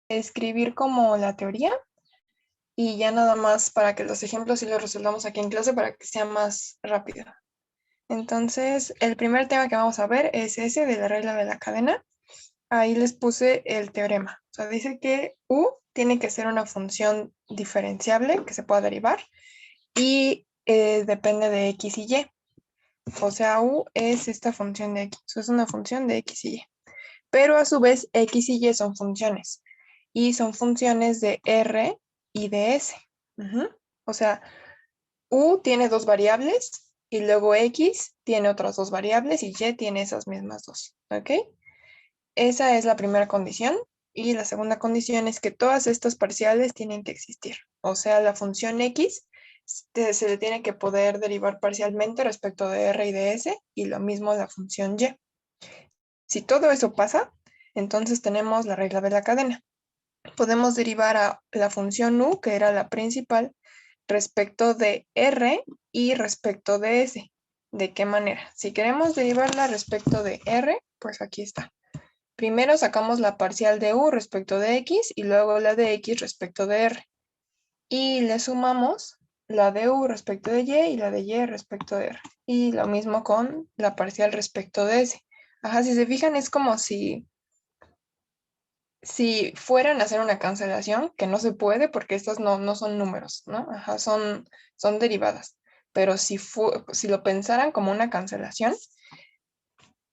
escribir como la teoría y ya nada más para que los ejemplos sí los resolvamos aquí en clase para que sea más rápido. Entonces, el primer tema que vamos a ver es ese de la regla de la cadena. Ahí les puse el teorema. O sea, dice que U tiene que ser una función diferenciable que se pueda derivar y depende de X y Y. O sea, U es esta función de aquí. Eso es una función de X y Y. Pero a su vez, X y Y son funciones. Y son funciones de R y de S. O sea, U tiene dos variables y luego X tiene otras dos variables y Y tiene esas mismas dos. ¿Ok? Esa es la primera condición. Y la segunda condición es que todas estas parciales tienen que existir. O sea, la función X se le tiene que poder derivar parcialmente respecto de R y de S y lo mismo la función Y. Si todo eso pasa, entonces tenemos la regla de la cadena. Podemos derivar a la función U, que era la principal, respecto de R y respecto de S. ¿De qué manera? Si queremos derivarla respecto de R, pues aquí está. Primero sacamos la parcial de U respecto de X y luego la de X respecto de R. Y le sumamos la de U respecto de Y la de Y respecto de R. Y lo mismo con la parcial respecto de S. Ajá, si se fijan es como si fueran a hacer una cancelación, que no se puede porque estas no son números, ¿no? Ajá, son derivadas. Pero si lo pensaran como una cancelación,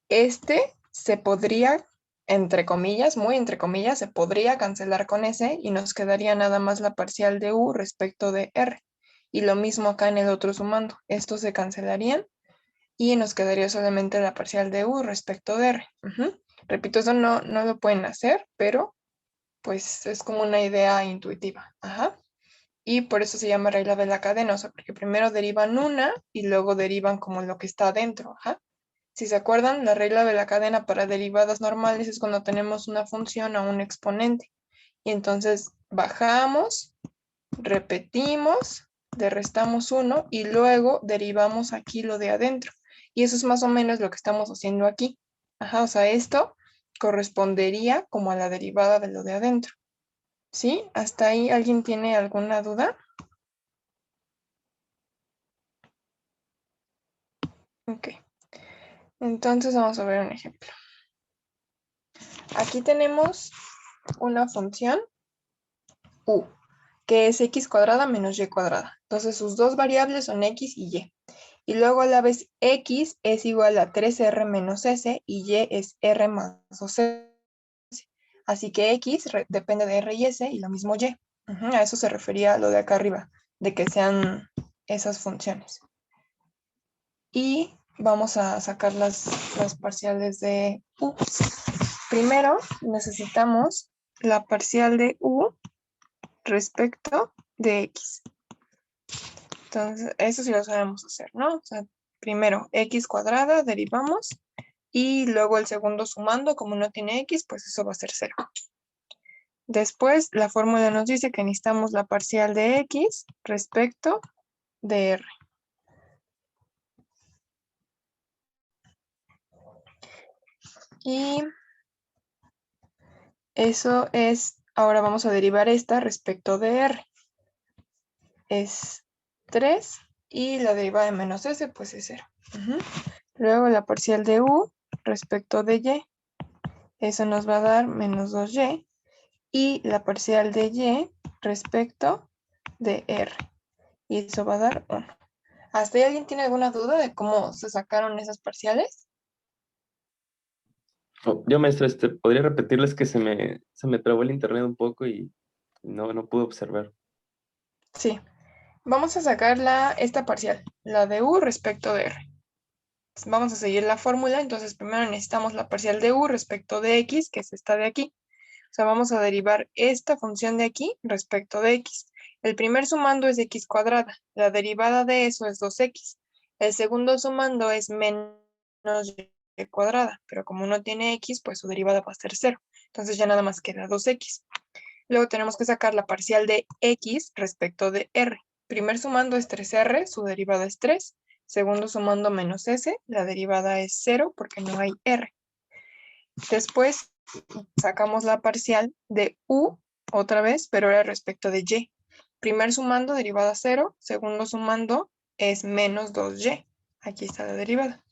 se podría, entre comillas, muy entre comillas, se podría cancelar con ese y nos quedaría nada más la parcial de U respecto de R. Y lo mismo acá en el otro sumando. Estos se cancelarían y nos quedaría solamente la parcial de U respecto de R. Repito, eso no lo pueden hacer, pero pues es como una idea intuitiva. Ajá. Y por eso se llama regla de la cadena, o sea, porque primero derivan una y luego derivan como lo que está adentro. Ajá. Si se acuerdan, la regla de la cadena para derivadas normales es cuando tenemos una función a un exponente. Y entonces bajamos, repetimos, le restamos 1 y luego derivamos aquí lo de adentro. Y eso es más o menos lo que estamos haciendo aquí. Ajá, o sea, esto correspondería como a la derivada de lo de adentro. ¿Sí? ¿Hasta ahí alguien tiene alguna duda? Ok. Entonces vamos a ver un ejemplo. Aquí tenemos una función U, que es x cuadrada menos y cuadrada. Entonces sus dos variables son x y y. Y luego a la vez x es igual a 3r menos s y y es r más 2s. Así que x depende de r y s y lo mismo y. A eso se refería lo de acá arriba, de que sean esas funciones. Y vamos a sacar las parciales de u. Primero necesitamos la parcial de u respecto de x. Entonces, eso sí lo sabemos hacer, ¿no? O sea, primero x cuadrada, derivamos, y luego el segundo sumando, como no tiene x, pues eso va a ser 0. Después, la fórmula nos dice que necesitamos la parcial de x respecto de r. Y eso es, ahora vamos a derivar esta respecto de r. Es 3 y la derivada de menos s pues es 0. Luego la parcial de u respecto de y, eso nos va a dar menos 2y, y la parcial de y respecto de r, y eso va a dar 1. ¿Hasta ahí alguien tiene alguna duda de cómo se sacaron esas parciales? Oh, yo, maestro, podría repetirles que se me trabó el internet un poco y no pude observar. Sí. Vamos a sacar esta parcial, la de u respecto de r. Vamos a seguir la fórmula, entonces primero necesitamos la parcial de u respecto de x, que es esta de aquí. O sea, vamos a derivar esta función de aquí respecto de x. El primer sumando es x cuadrada. La derivada de eso es 2x. El segundo sumando es menos y cuadrada. Pero como no tiene x, pues su derivada va a ser 0. Entonces ya nada más queda 2x. Luego tenemos que sacar la parcial de x respecto de r. Primer sumando es 3r, su derivada es 3. Segundo sumando menos s, la derivada es 0 porque no hay r. Después sacamos la parcial de u otra vez, pero ahora respecto de y. Primer sumando, derivada 0. Segundo sumando es menos 2y. Aquí está la derivada.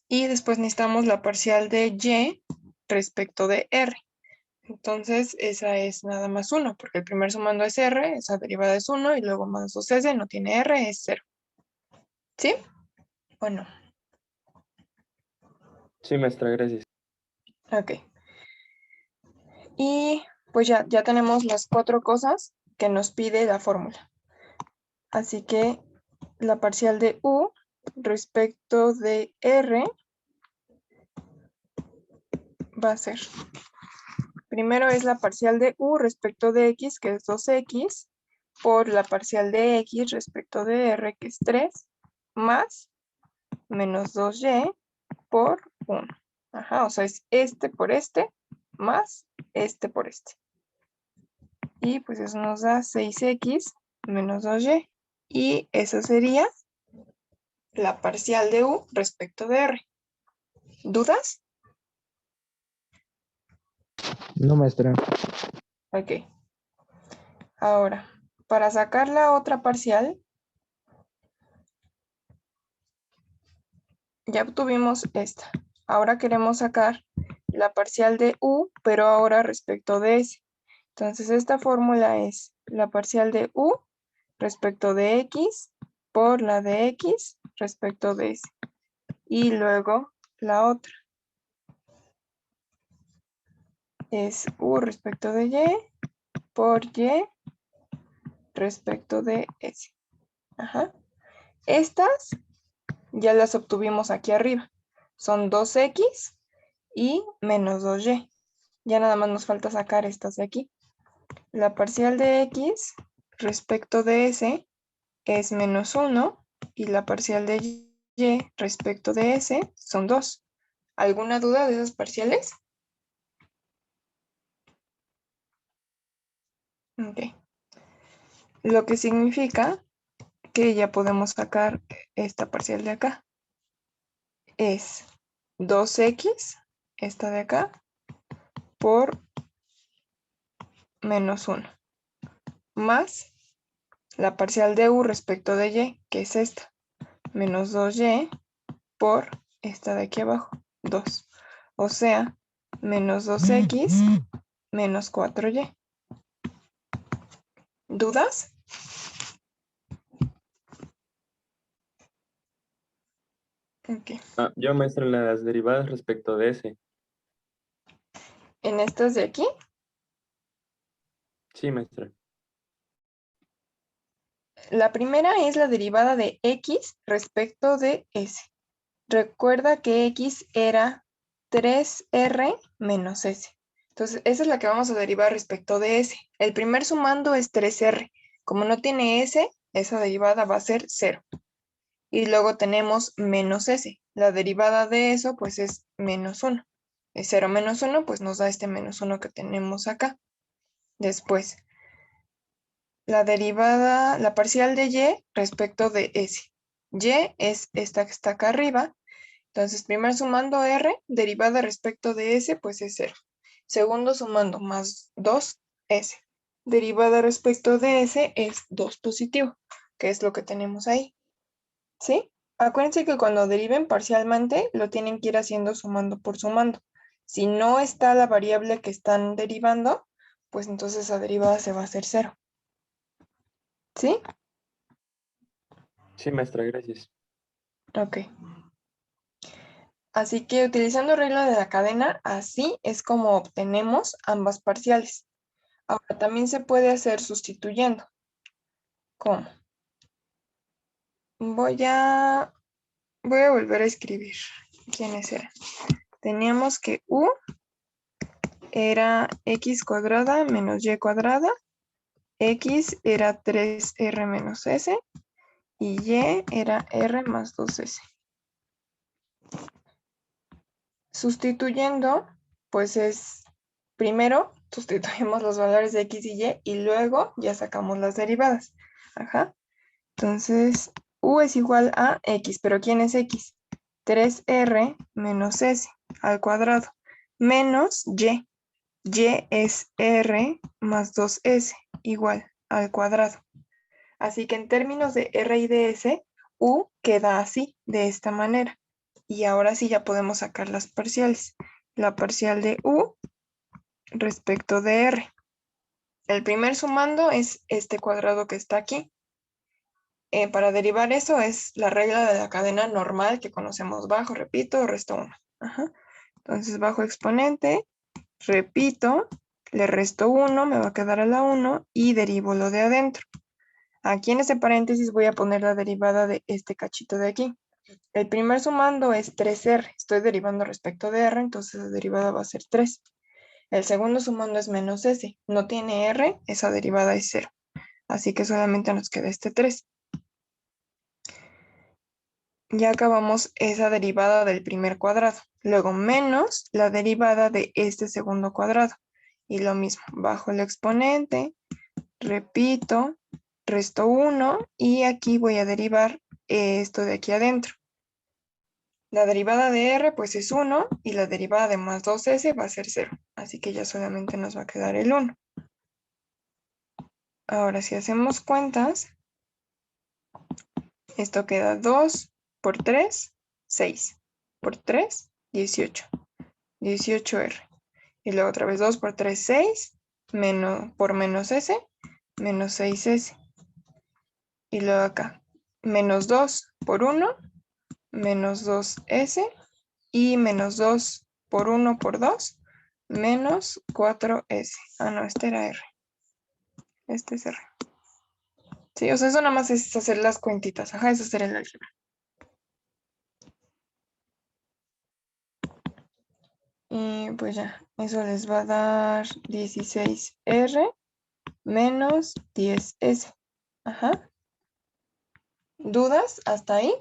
Y después necesitamos la parcial de y respecto de r. Entonces, esa es nada más 1, porque el primer sumando es r, esa derivada es 1, y luego más 2s, no tiene r, es 0. ¿Sí? Bueno. Sí, maestra, gracias. Ok. Y pues ya tenemos las 4 cosas que nos pide la fórmula. Así que la parcial de u respecto de r va a ser, primero es la parcial de u respecto de x, que es 2x, por la parcial de x respecto de r, que es 3, más menos 2y por 1. Ajá, o sea, es este por este, más este por este. Y pues eso nos da 6x menos 2y. Y esa sería la parcial de u respecto de r. ¿Dudas? No, maestra. Ok. Ahora, para sacar la otra parcial, ya obtuvimos esta. Ahora queremos sacar la parcial de u, pero ahora respecto de s. Entonces esta fórmula es la parcial de u respecto de x por la de x respecto de s. Y luego la otra es u respecto de y por y respecto de s. Ajá. Estas ya las obtuvimos aquí arriba. Son 2x y menos 2y. Ya nada más nos falta sacar estas de aquí. La parcial de x respecto de s es menos 1 y la parcial de y respecto de s son 2. ¿Alguna duda de esas parciales? Ok. Lo que significa que ya podemos sacar esta parcial de acá. Es 2x, esta de acá, por menos 1, más la parcial de u respecto de y, que es esta, menos 2y por esta de aquí abajo, 2. O sea, menos 2x menos 4y. ¿Dudas? Ok. Yo, maestra, las derivadas respecto de ese. En estas de aquí, Sí, maestra. la primera es la derivada de x respecto de s. Recuerda que x era 3r menos s. Entonces, esa es la que vamos a derivar respecto de s. El primer sumando es 3r. Como no tiene s, esa derivada va a ser 0. Y luego tenemos menos s. La derivada de eso, pues, es menos 1. Es 0 menos 1, pues nos da este menos 1 que tenemos acá. Después, la derivada, la parcial de y respecto de s. Y es esta que está acá arriba. Entonces, primer sumando r, derivada respecto de s, pues es 0. Segundo sumando más 2s. Derivada respecto de s es 2 positivo, que es lo que tenemos ahí. ¿Sí? Acuérdense que cuando deriven parcialmente, lo tienen que ir haciendo sumando por sumando. Si no está la variable que están derivando, pues entonces la derivada se va a hacer 0. ¿Sí? Sí, maestra, gracias. Ok. Así que utilizando regla de la cadena, así es como obtenemos ambas parciales. Ahora también se puede hacer sustituyendo. ¿Cómo? Voy a volver a escribir quiénes eran. Teníamos que u era x cuadrada menos y cuadrada, x era 3r menos s y y era r más 2s. Sustituyendo, pues es primero sustituimos los valores de x y luego ya sacamos las derivadas. Ajá. Entonces, u es igual a x, pero ¿quién es x? 3r menos s al cuadrado menos y. y es r más 2s, igual al cuadrado. Así que en términos de r y de s, u queda así, de esta manera. Y ahora sí ya podemos sacar las parciales. La parcial de u respecto de r. El primer sumando es este cuadrado que está aquí. Para derivar eso es la regla de la cadena normal que conocemos: bajo, repito, resto 1. Ajá. Entonces bajo exponente, repito, le resto 1, me va a quedar a la 1 y derivo lo de adentro. Aquí en ese paréntesis voy a poner la derivada de este cachito de aquí. El primer sumando es 3r, estoy derivando respecto de r, entonces la derivada va a ser 3. El segundo sumando es menos s, no tiene r, esa derivada es 0. Así que solamente nos queda este 3. Ya acabamos esa derivada del primer cuadrado. Luego menos la derivada de este segundo cuadrado. Y lo mismo, bajo el exponente, repito, resto 1 y aquí voy a derivar esto de aquí adentro. La derivada de r pues es 1 y la derivada de más 2s va a ser 0. Así que ya solamente nos va a quedar el 1. Ahora si hacemos cuentas, esto queda 2 por 3, 6. Por 3, 18. 18r. Y luego otra vez 2 por 3, 6. Por menos s, menos 6s. Y luego acá, menos 2 por 1, menos 2s. Y menos 2 por 1 por 2, menos 4s. Ah, no, este era r. Este es r. Sí, o sea, eso nada más es hacer las cuentitas. Ajá, eso sería el álgebra. Y pues ya, eso les va a dar 16r menos 10s. Ajá. ¿Dudas hasta ahí?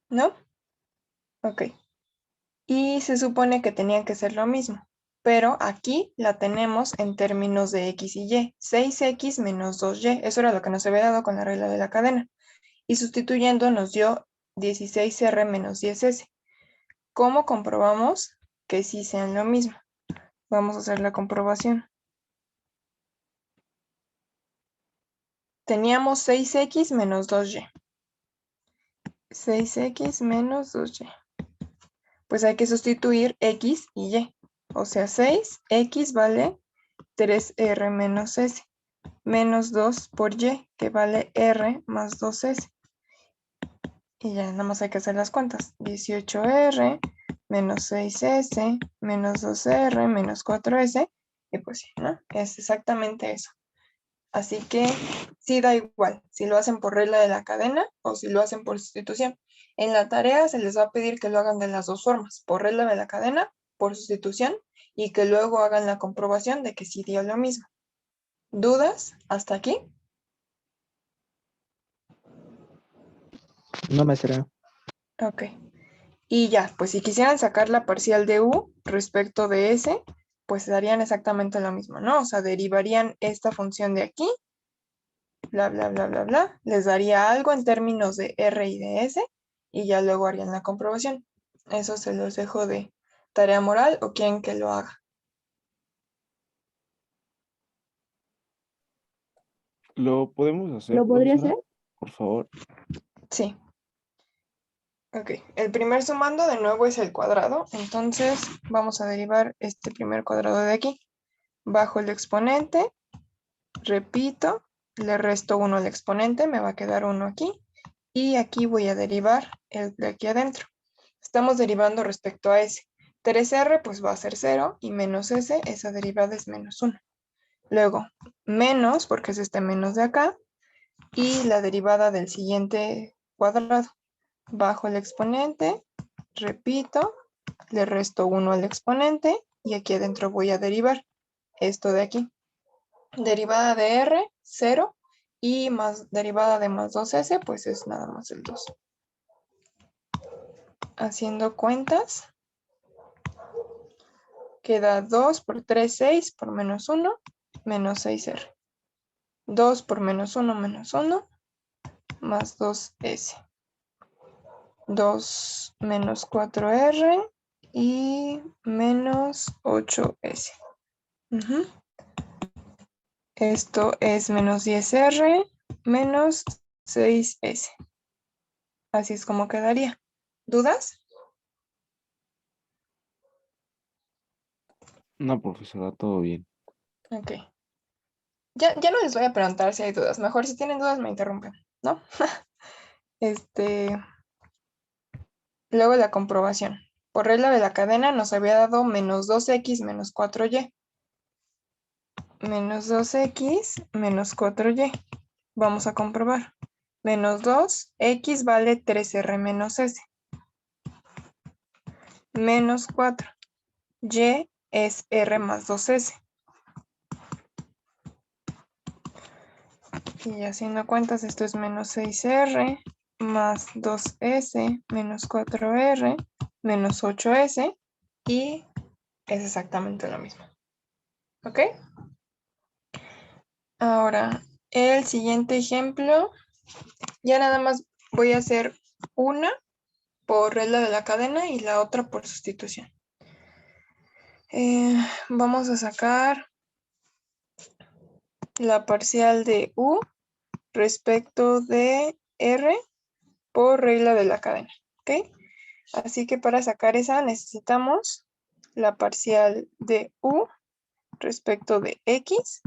¿No? Ok. Y se supone que tenían que ser lo mismo, pero aquí la tenemos en términos de x y y. 6x menos 2y, eso era lo que nos había dado con la regla de la cadena. Y sustituyendo nos dio 16r menos 10s. ¿Cómo comprobamos que sí sean lo mismo? Vamos a hacer la comprobación. Teníamos 6x menos 2y. 6x menos 2y. Pues hay que sustituir x y y. O sea, 6x vale 3r menos s. Menos 2 por y, que vale r más 2s. Y ya nada más hay que hacer las cuentas. 18r menos 6s menos 2r menos 4s. Y pues sí, ¿no? Es exactamente eso. Así que sí da igual si lo hacen por regla de la cadena o si lo hacen por sustitución. En la tarea se les va a pedir que lo hagan de las dos formas, por regla de la cadena, por sustitución, y que luego hagan la comprobación de que sí dio lo mismo. ¿Dudas hasta aquí? No, maestra. Ok. Y ya, pues si quisieran sacar la parcial de u respecto de s, pues darían exactamente lo mismo, ¿no? O sea, derivarían esta función de aquí, bla, bla, bla, bla, bla, les daría algo en términos de r y de s, y ya luego harían la comprobación. Eso se los dejo de tarea moral o quieren que lo haga. ¿Lo podemos hacer, ¿Lo podría profesora? hacer? Por favor. Sí. Ok, el primer sumando de nuevo es el cuadrado, entonces vamos a derivar este primer cuadrado de aquí. Bajo el exponente, repito, le resto 1 al exponente, me va a quedar 1 aquí, y aquí voy a derivar el de aquí adentro. Estamos derivando respecto a s. 3r pues va a ser 0 y menos s, esa derivada es menos 1. Luego, menos, porque es este menos de acá, y la derivada del siguiente cuadrado. Bajo el exponente, repito, le resto 1 al exponente y aquí adentro voy a derivar esto de aquí. Derivada de r, 0, y más derivada de más 2s, pues es nada más el 2. Haciendo cuentas, queda 2 por 3, 6 por menos 1, menos 6r. 2 por menos 1, más 2s. 2 menos 4R y menos 8S. Ujú. Esto es menos 10R menos 6S. Así es como quedaría. ¿Dudas? No, profesora, todo bien. Ok. Ya no les voy a preguntar si hay dudas. Mejor si tienen dudas me interrumpen, ¿no? Luego la comprobación. Por regla de la cadena nos había dado menos 2X menos 4Y. Menos 2X menos 4Y. Vamos a comprobar. Menos 2X vale 3R menos S. Menos 4. Y es R más 2S. Y haciendo cuentas, esto es menos 6R más 2S menos 4R menos 8S. Y es exactamente lo mismo. ¿Ok? Ahora, el siguiente ejemplo, ya nada más voy a hacer una por regla de la cadena y la otra por sustitución. Vamos a sacar la parcial de U respecto de R por regla de la cadena. ¿Ok? Así que para sacar esa necesitamos la parcial de U respecto de X,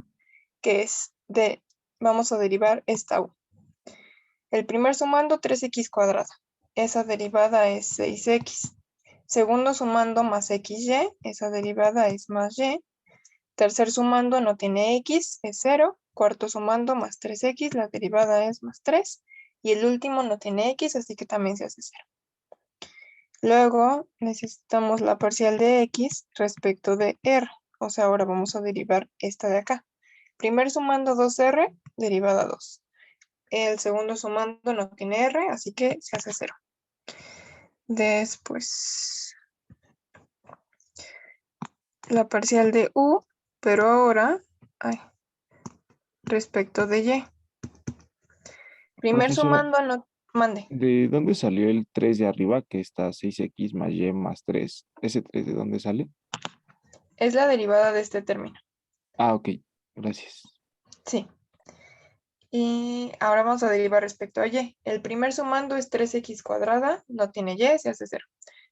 que es de, vamos a derivar esta U. El primer sumando 3x cuadrado. Esa derivada es 6x. Segundo sumando más xy. Esa derivada es más y. Tercer sumando no tiene x, es 0. Cuarto sumando más 3x. La derivada es más 3. Y el último no tiene x, así que también se hace 0. Luego necesitamos la parcial de x respecto de r. O sea, ahora vamos a derivar esta de acá. Primer sumando 2r, derivada 2. El segundo sumando no tiene R, así que se hace 0. Después, la parcial de U, pero ahora, respecto de Y. Primer Profesora, sumando no mande. ¿de dónde salió el 3 de arriba, que está 6x más y más 3? ¿Ese 3 de dónde sale? Es la derivada de este término. Ah, ok, gracias. Sí. Y ahora vamos a derivar respecto a Y. El primer sumando es 3x cuadrada, no tiene Y, se hace 0.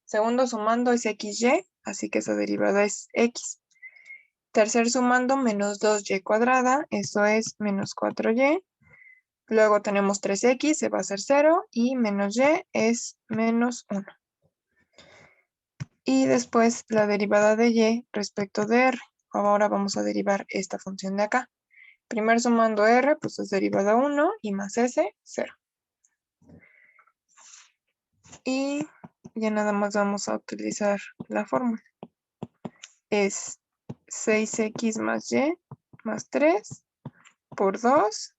Segundo sumando es xy, así que esa derivada es x. Tercer sumando menos 2y cuadrada, eso es menos 4y. Luego tenemos 3x, se va a hacer 0, y menos y es menos 1. Y después la derivada de y respecto de r. Ahora vamos a derivar esta función de acá. Primer sumando r, pues es derivada 1, y más s, 0. Y ya nada más vamos a utilizar la fórmula. Es 6x más y más 3 por 2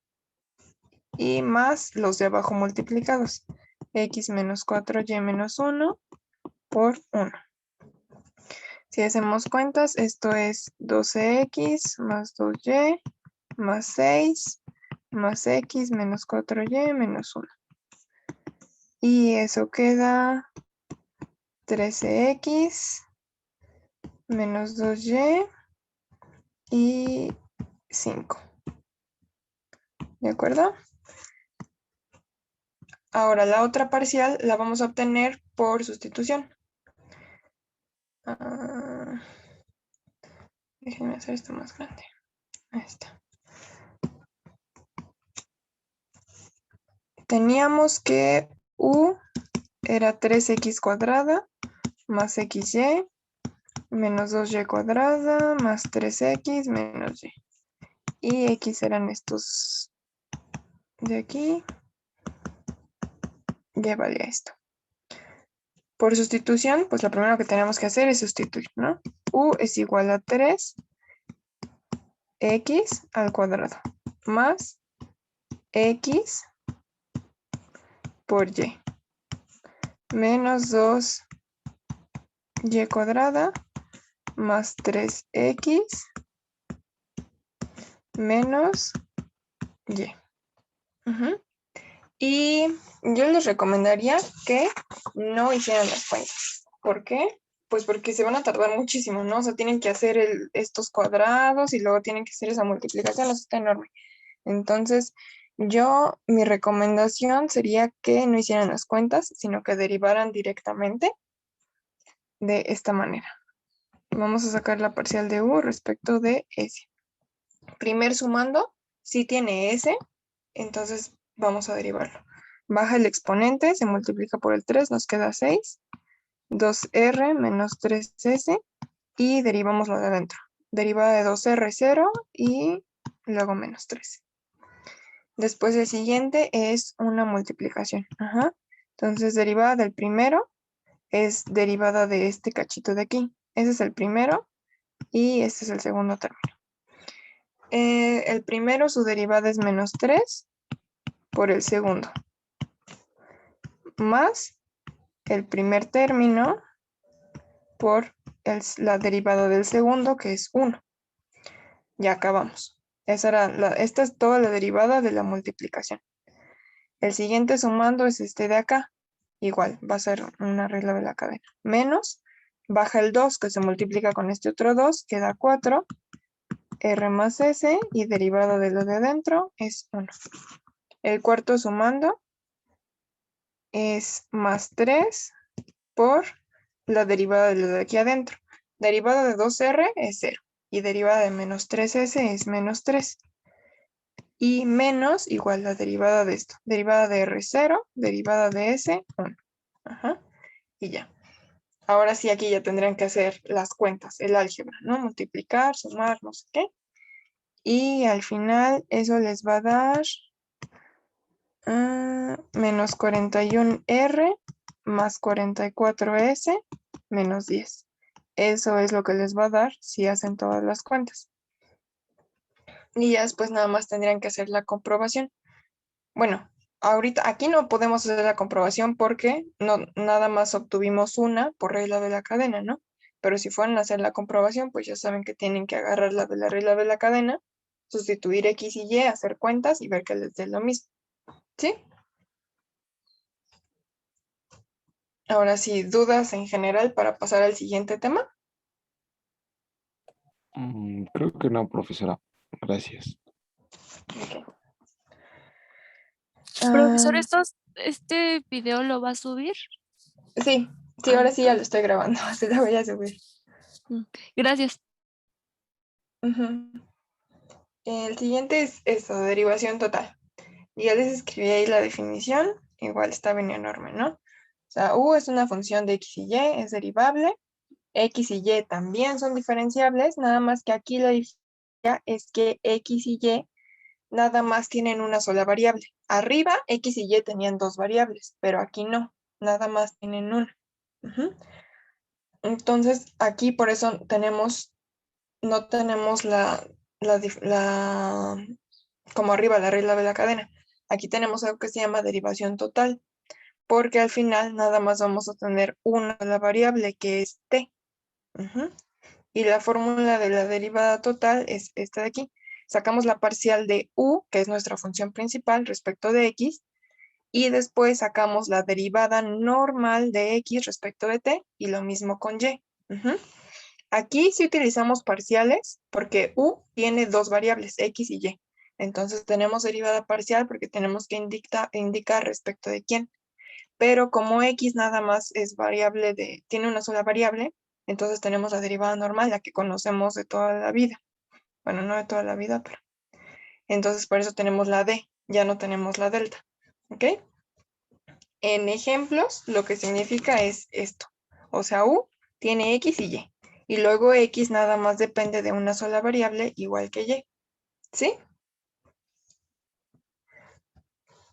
y más los de abajo multiplicados. X menos 4y menos 1 por 1. Si hacemos cuentas, esto es 12x más 2y más 6 más x menos 4y menos 1. Y eso queda 13x menos 2y y 5. ¿De acuerdo? Ahora la otra parcial la vamos a obtener por sustitución. Déjenme hacer esto más grande. Ahí está. Teníamos que U era 3x cuadrada más xy menos 2y cuadrada más 3x menos y. Y x eran estos de aquí. Y valía esto. Por sustitución, pues lo primero que tenemos que hacer es sustituir, ¿no? U es igual a 3x al cuadrado más x por y menos 2y cuadrada más 3x menos y. Y yo les recomendaría que no hicieran las cuentas. ¿Por qué? Pues porque se van a tardar muchísimo, ¿no? O sea, tienen que hacer estos cuadrados y luego tienen que hacer esa multiplicación, o sea, está enorme. Entonces, mi recomendación sería que no hicieran las cuentas, sino que derivaran directamente de esta manera. Vamos a sacar la parcial de u respecto de s. Primer sumando, si tiene s, entonces vamos a derivarlo. Baja el exponente, se multiplica por el 3, nos queda 6. 2r menos 3s y derivamos lo de adentro. Derivada de 2r, 0 y luego menos 3. Después el siguiente es una multiplicación. Ajá. Entonces, derivada del primero es derivada de este cachito de aquí. Ese es el primero y este es el segundo término. El primero, su derivada es menos 3 por el segundo. Más el primer término por la derivada del segundo, que es 1. Ya acabamos. Esta es toda la derivada de la multiplicación. El siguiente sumando es este de acá. Igual, va a ser una regla de la cadena. Menos, baja el 2 que se multiplica con este otro 2, queda 4. R más S y derivada de lo de adentro es 1. El cuarto sumando es más 3 por la derivada de lo de aquí adentro. Derivada de 2R es 0 y derivada de menos 3S es menos 3. Y menos igual la derivada de esto. Derivada de R 0, derivada de S 1. Ajá. Y ya. Ahora sí aquí ya tendrán que hacer las cuentas, el álgebra, ¿no? Multiplicar, sumar, no sé qué. Y al final eso les va a dar menos 41R más 44S menos 10. Eso es lo que les va a dar si hacen todas las cuentas. Y ya después nada más tendrían que hacer la comprobación. Bueno, ahorita aquí no podemos hacer la comprobación porque nada más obtuvimos una por regla de la cadena, ¿no? Pero si fueran a hacer la comprobación, pues ya saben que tienen que agarrar la de la regla de la cadena, sustituir X y Y, hacer cuentas y ver que les dé lo mismo. ¿Sí? Ahora sí, dudas en general para pasar al siguiente tema. Creo que no, profesora. Gracias. Ok. Profesor, Ah, ¿este video lo va a subir? sí, ahora sí ya lo estoy grabando, se lo voy a subir. Gracias. Ujú. El siguiente es esto, derivación total. Ya les escribí ahí la definición, igual está bien enorme, ¿no? O sea, U es una función de X y Y, es derivable. X y Y también son diferenciables, nada más que aquí la diferencia es que X y Y nada más tienen una sola variable. Arriba, X y Y tenían dos variables, pero aquí no, nada más tienen una. Ujú. Entonces, aquí por eso no tenemos como arriba la regla de la cadena. Aquí tenemos algo que se llama derivación total, porque al final nada más vamos a tener una sola variable que es t. Ujú. Y la fórmula de la derivada total es esta de aquí. Sacamos la parcial de u, que es nuestra función principal respecto de x, y después sacamos la derivada normal de x respecto de t, y lo mismo con y. Ujú. Aquí sí utilizamos parciales porque u tiene dos variables, x y y. Entonces tenemos derivada parcial porque tenemos que indicar respecto de quién. Pero como x nada más es tiene una sola variable, entonces tenemos la derivada normal, la que conocemos de toda la vida. Bueno, no de toda la vida, pero... Entonces por eso tenemos la d, ya no tenemos la delta. ¿Ok? En ejemplos, lo que significa es esto. O sea, u tiene x y y. Y luego x nada más depende de una sola variable, igual que y. ¿Sí?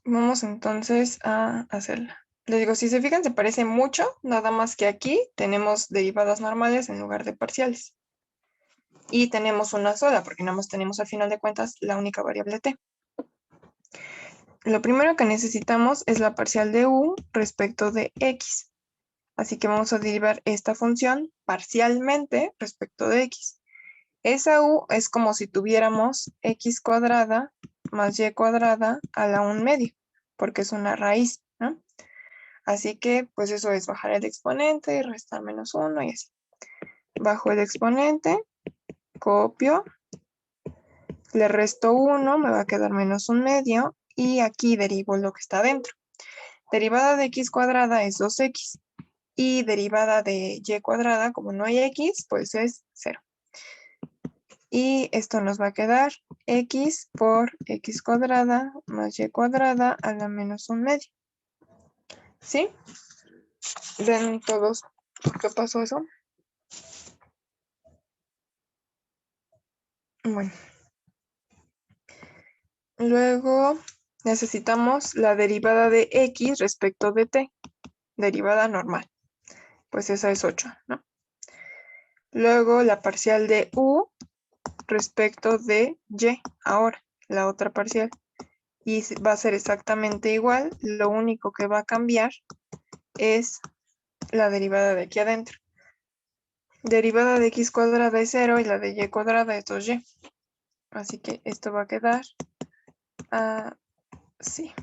Vamos entonces a hacerla. Les digo, si se fijan, se parece mucho, nada más que aquí tenemos derivadas normales en lugar de parciales. Y tenemos una sola, porque nada más tenemos al final de cuentas la única variable t. Lo primero que necesitamos es la parcial de u respecto de x. Así que vamos a derivar esta función parcialmente respecto de x. Esa u es como si tuviéramos x cuadrada más y cuadrada a la 1 medio. porque es una raíz, ¿no? Así que, pues eso es bajar el exponente, restar -1 y así. Bajo el exponente, copio, le resto 1, me va a quedar -1/2 y aquí derivo lo que está dentro. Derivada de x cuadrada es 2x y derivada de y cuadrada, como no hay x, pues es 0. Y esto nos va a quedar x por x cuadrada más y cuadrada a la -1/2. ¿Sí? ¿Ven todos por qué pasó eso? Bueno. Luego necesitamos la derivada de x respecto de t. Derivada normal. Pues esa es 8, ¿no? Luego la parcial de u respecto de y. Ahora, la otra parcial. Y va a ser exactamente igual. Lo único que va a cambiar es la derivada de aquí adentro. Derivada de x cuadrada es 0 y la de y cuadrada es 2y. Así que esto va a quedar así.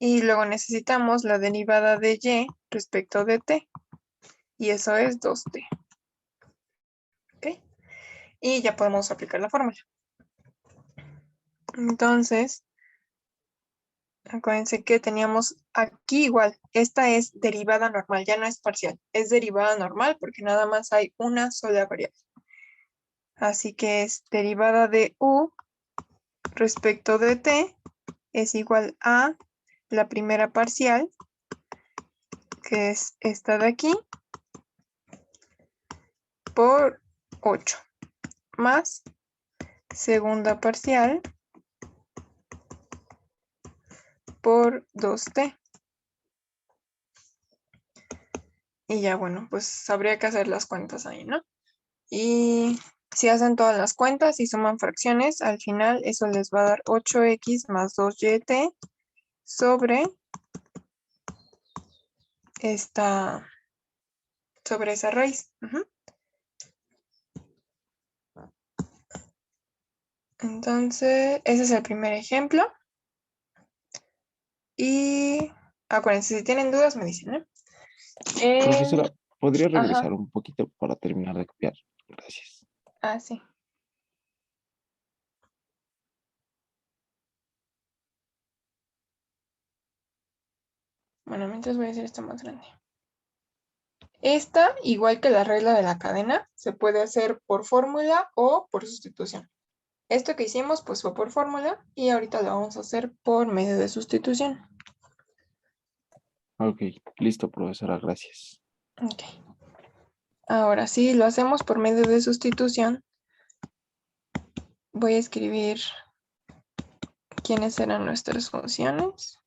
Y luego necesitamos la derivada de y respecto de t. Y eso es 2t. ¿Ok? Y ya podemos aplicar la fórmula. Entonces, acuérdense que teníamos aquí igual. Esta es derivada normal, ya no es parcial. Es derivada normal porque nada más hay una sola variable. Así que es derivada de u respecto de t es igual a la primera parcial, que es esta de aquí, por 8, más segunda parcial por 2t. Y ya, bueno, pues habría que hacer las cuentas ahí, ¿no? Y si hacen todas las cuentas y suman fracciones, al final eso les va a dar 8x más 2y sobre esa raíz. Entonces, ese es el primer ejemplo. Y acuérdense, si tienen dudas me dicen, ¿no? Profesora, ¿podría Ajá. regresar un poquito para terminar de copiar? Gracias. Sí. Bueno, mientras voy a hacer esto más grande. Esta, igual que la regla de la cadena, se puede hacer por fórmula o por sustitución. Esto que hicimos pues fue por fórmula y ahorita lo vamos a hacer por medio de sustitución. Ok, listo, profesora, gracias. Ok. Ahora sí, lo hacemos por medio de sustitución. Voy a escribir quiénes eran nuestras funciones.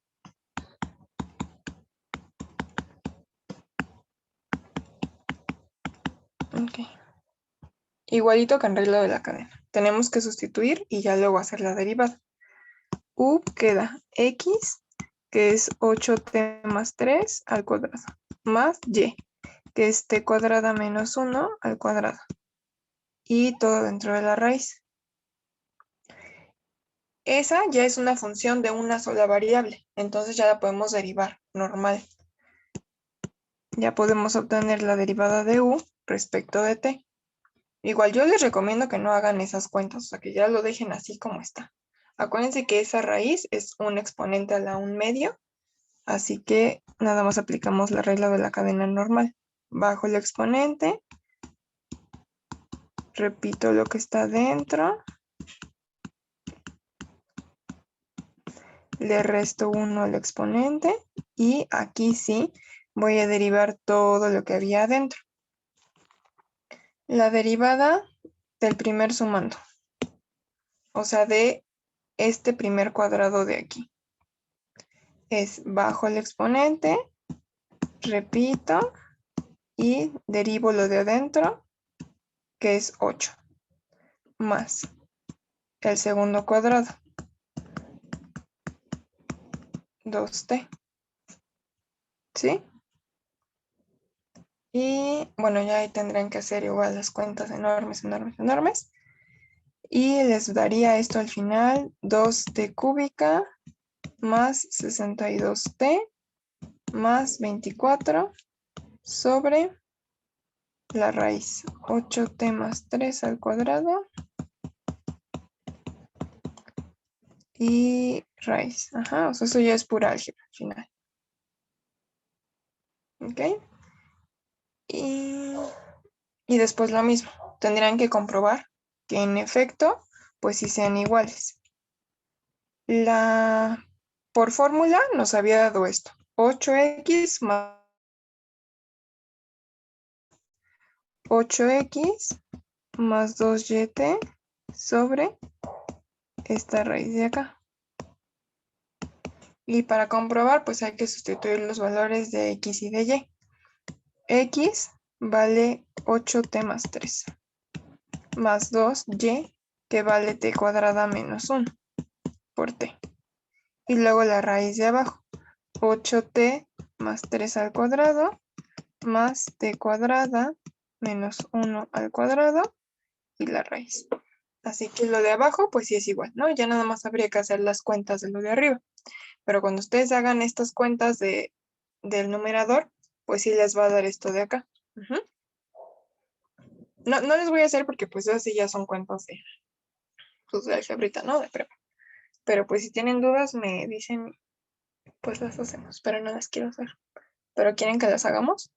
Ok. Igualito que en regla de la cadena. Tenemos que sustituir y ya luego hacer la derivada. U queda x, que es 8t más 3 al cuadrado, más y, que es t cuadrada menos 1 al cuadrado. Y todo dentro de la raíz. Esa ya es una función de una sola variable, entonces ya la podemos derivar normal. Ya podemos obtener la derivada de u respecto de t. Igual yo les recomiendo que no hagan esas cuentas, o sea que ya lo dejen así como está. Acuérdense que esa raíz es un exponente a la 1/2, así que nada más aplicamos la regla de la cadena normal. Bajo el exponente, repito lo que está dentro, le resto 1 al exponente y aquí sí voy a derivar todo lo que había adentro. La derivada del primer sumando, o sea, de este primer cuadrado de aquí, es bajo el exponente, repito y derivo lo de adentro, que es 8, más el segundo cuadrado, 2t, ¿sí? Y bueno, ya ahí tendrán que hacer igual las cuentas enormes, enormes, enormes. Y les daría esto al final, 2t cúbica más 62t más 24 sobre la raíz 8t más 3 al cuadrado y raíz. Ajá, o sea, eso ya es pura álgebra al final. ¿Ok? Y después lo mismo. Tendrán que comprobar que en efecto, pues sí sean iguales. Por fórmula nos había dado esto. 8x más 8x más 2yt sobre esta raíz de acá. Y para comprobar, pues hay que sustituir los valores de x y de y. X vale 8t más 3, más 2y, que vale t cuadrada menos 1 por t. Y luego la raíz de abajo, 8t más 3 al cuadrado, más t cuadrada menos 1 al cuadrado, y la raíz. Así que lo de abajo, pues sí es igual, ¿no? Ya nada más habría que hacer las cuentas de lo de arriba. Pero cuando ustedes hagan estas cuentas del numerador, pues sí les va a dar esto de acá. Ujú. No les voy a hacer porque pues así ya son cuentas de, pues, de algebrita, ¿no? De prepa. Pero pues si tienen dudas me dicen, pues las hacemos, pero no las quiero hacer. ¿Pero quieren que las hagamos?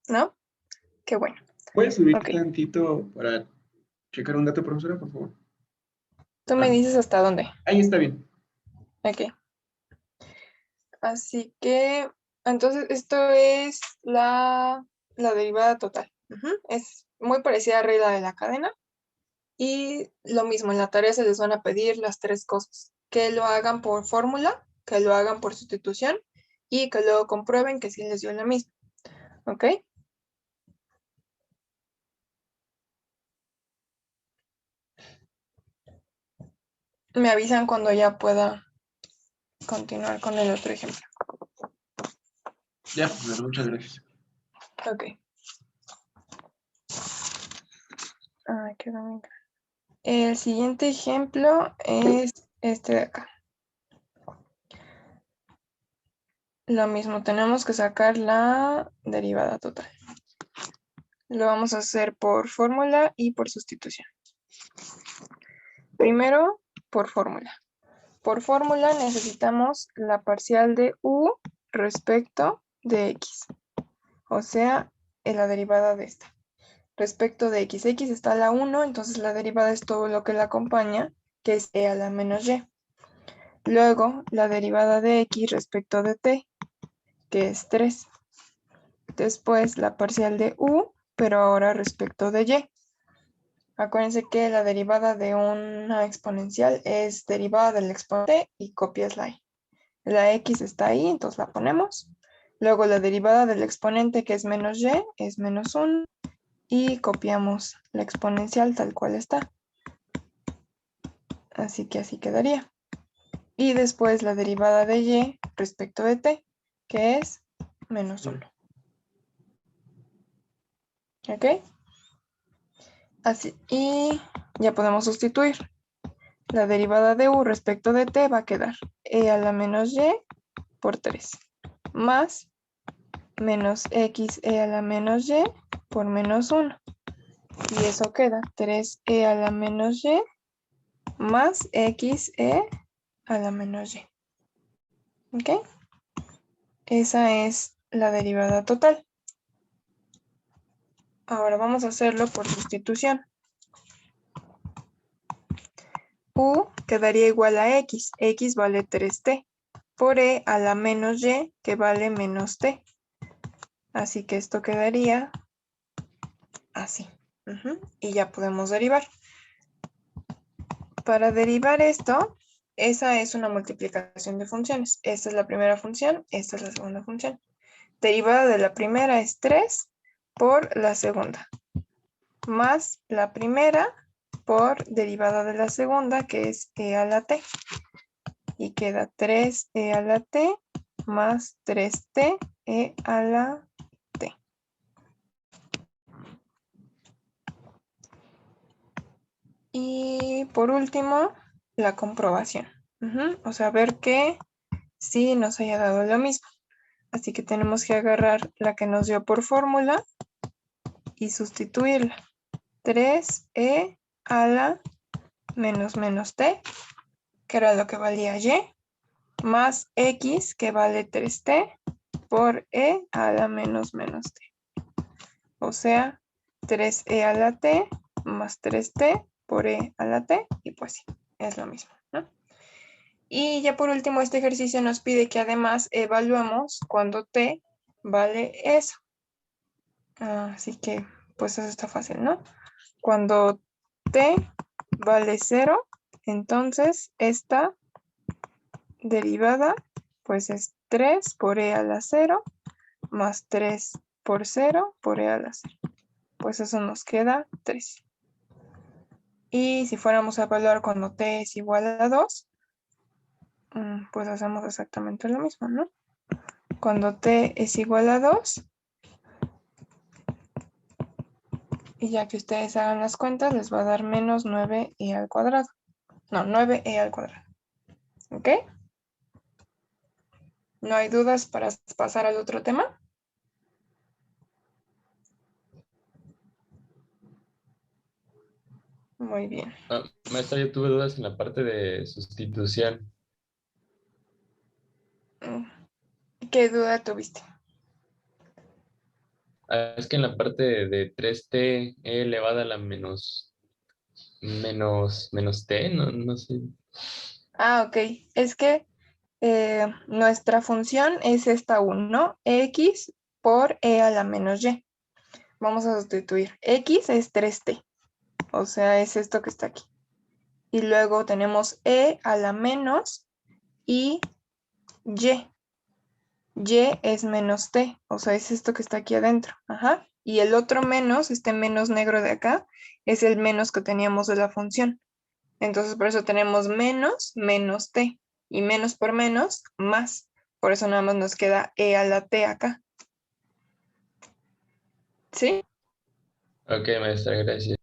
¿No? Qué bueno. ¿Puedes subir Ok. tantito para checar un dato, profesora, por favor? Tú me dices hasta dónde. Ahí está bien. Ok. Así que, entonces esto es la derivada total. Ujú. Es muy parecida a regla de la cadena. Y lo mismo, en la tarea se les van a pedir las tres cosas. Que lo hagan por fórmula, que lo hagan por sustitución y que luego comprueben que sí les dio la misma. ¿Ok? Me avisan cuando ya pueda continuar con el otro ejemplo. Ya, profesora, muchas gracias. Ok. Ay, quedó bien claro. El siguiente ejemplo es este de acá. Lo mismo, tenemos que sacar la derivada total. Lo vamos a hacer por fórmula y por sustitución. Primero, por fórmula. Por fórmula necesitamos la parcial de u respecto de x. O sea, la derivada de esta. Respecto de x. X está a la 1, entonces la derivada es todo lo que la acompaña, que es e a la menos y. Luego, la derivada de x respecto de t, que es 3. Después, la parcial de u, pero ahora respecto de y. Acuérdense que la derivada de una exponencial es derivada del exponente y copias la y. La x está ahí, entonces la ponemos. Luego la derivada del exponente, que es menos y, es menos 1. Y copiamos la exponencial tal cual está. Así que así quedaría. Y después la derivada de y respecto de t, que es menos 1. ¿Ok? Así, y ya podemos sustituir. La derivada de u respecto de t va a quedar e a la menos y por 3, más menos x e a la menos y por menos 1. Y eso queda 3e a la menos y más x e a la menos y. ¿Ok? Esa es la derivada total. Ahora vamos a hacerlo por sustitución. U quedaría igual a x. X vale 3t. Por e a la menos y, que vale menos t. Así que esto quedaría así. Y ya podemos derivar. Para derivar esto, esa es una multiplicación de funciones. Esta es la primera función, esta es la segunda función. Derivada de la primera es 3 por la segunda. Más la primera por derivada de la segunda, que es e a la t. Y queda 3e a la t más 3t e a la t. Y por último, la comprobación. O sea, ver que sí nos haya dado lo mismo. Así que tenemos que agarrar la que nos dio por fórmula y sustituirla. 3e a la menos menos t, que era lo que valía y, más x, que vale 3t, por e a la menos menos t. O sea, 3e a la t más 3t por e a la t, y pues sí, es lo mismo, ¿no? Y ya por último, este ejercicio nos pide que además evaluemos cuando t vale eso. Así que, pues eso está fácil, ¿no? Cuando t vale 0, entonces esta derivada pues es 3 por e a la 0 más 3 por 0 por e a la 0. Pues eso nos queda 3. Y si fuéramos a evaluar cuando t es igual a 2, pues hacemos exactamente lo mismo, ¿no? Cuando t es igual a 2, y ya que ustedes hagan las cuentas, les va a dar menos 9e al cuadrado. No, 9e al cuadrado. ¿Ok? ¿No hay dudas para pasar al otro tema? Muy bien. Maestra, yo tuve dudas en la parte de sustitución. ¿Qué duda tuviste? Es que en la parte de 3t e elevada a la menos t, no sé. Ok. Es que nuestra función es esta 1, x por e a la menos y. Vamos a sustituir. X es 3t, o sea, es esto que está aquí. Y luego tenemos e a la menos y y. Y es menos t, o sea, es esto que está aquí adentro. Ajá. Y el otro menos, este menos negro de acá, es el menos que teníamos de la función. Entonces, por eso tenemos menos, menos t. Y menos por menos, más. Por eso nada más nos queda e a la t acá. ¿Sí? Ok, maestra, gracias.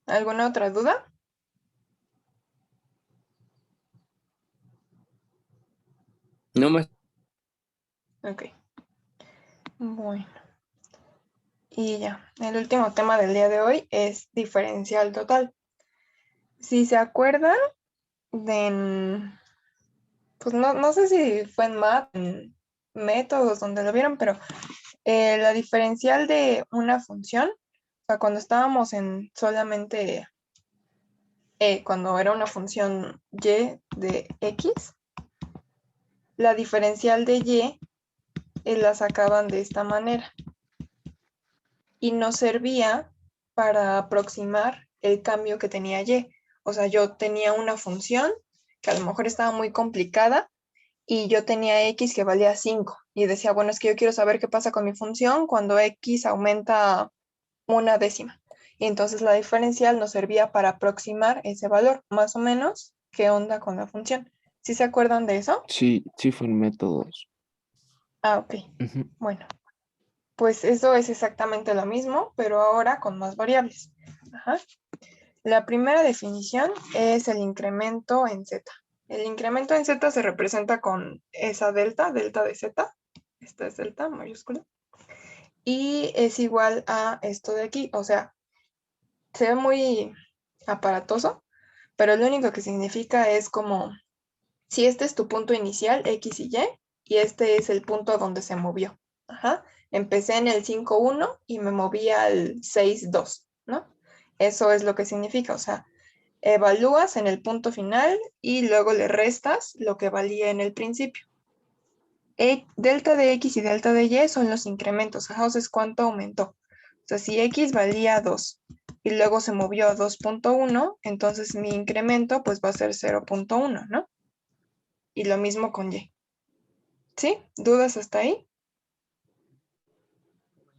¿Alguna otra duda? No, maestra. Ok. Bueno. Y ya, el último tema del día de hoy es diferencial total. Si se acuerdan de, pues no sé si fue en math, en métodos donde lo vieron, pero la diferencial de una función, o sea, cuando estábamos en solamente cuando era una función y de x, la diferencial de y la sacaban de esta manera y nos servía para aproximar el cambio que tenía y. O sea, yo tenía una función que a lo mejor estaba muy complicada y yo tenía x que valía 5 y decía, bueno, es que yo quiero saber qué pasa con mi función cuando x aumenta una décima. Y entonces la diferencial nos servía para aproximar ese valor, más o menos, qué onda con la función. ¿Sí se acuerdan de eso? Sí, sí fue en métodos. Ok. Ujú. Bueno, pues eso es exactamente lo mismo, pero ahora con más variables. Ajá. La primera definición es el incremento en z. El incremento en z se representa con esa delta de z. Esta es delta mayúscula. Y es igual a esto de aquí. O sea, se ve muy aparatoso, pero lo único que significa es como si este es tu punto inicial, x y este es el punto donde se movió. Ajá. Empecé en el 5,1 y me moví al 6,2, ¿no? Eso es lo que significa, o sea, evalúas en el punto final y luego le restas lo que valía en el principio. Delta de x y delta de y son los incrementos, ajá, o sea, es cuánto aumentó. O sea, si x valía 2 y luego se movió a 2,1, entonces mi incremento pues va a ser 0,1, ¿no? Y lo mismo con y. ¿Sí? ¿Dudas hasta ahí?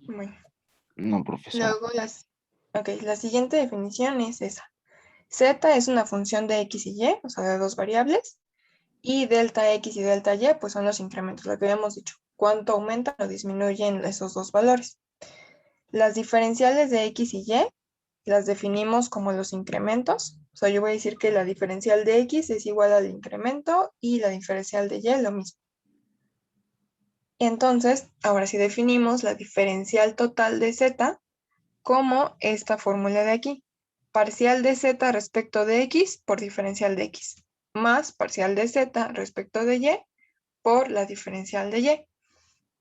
Bueno. No, profesora. Luego la siguiente definición es esa. Z es una función de x y y, o sea, de dos variables. Y delta x y delta y, pues son los incrementos, lo que habíamos dicho. ¿Cuánto aumentan o disminuyen esos dos valores? Las diferenciales de x y y las definimos como los incrementos. O sea, yo voy a decir que la diferencial de X es igual al incremento y la diferencial de Y lo mismo. Entonces, ahora sí definimos la diferencial total de Z como esta fórmula de aquí. Parcial de Z respecto de X por diferencial de X, más parcial de Z respecto de Y por la diferencial de Y.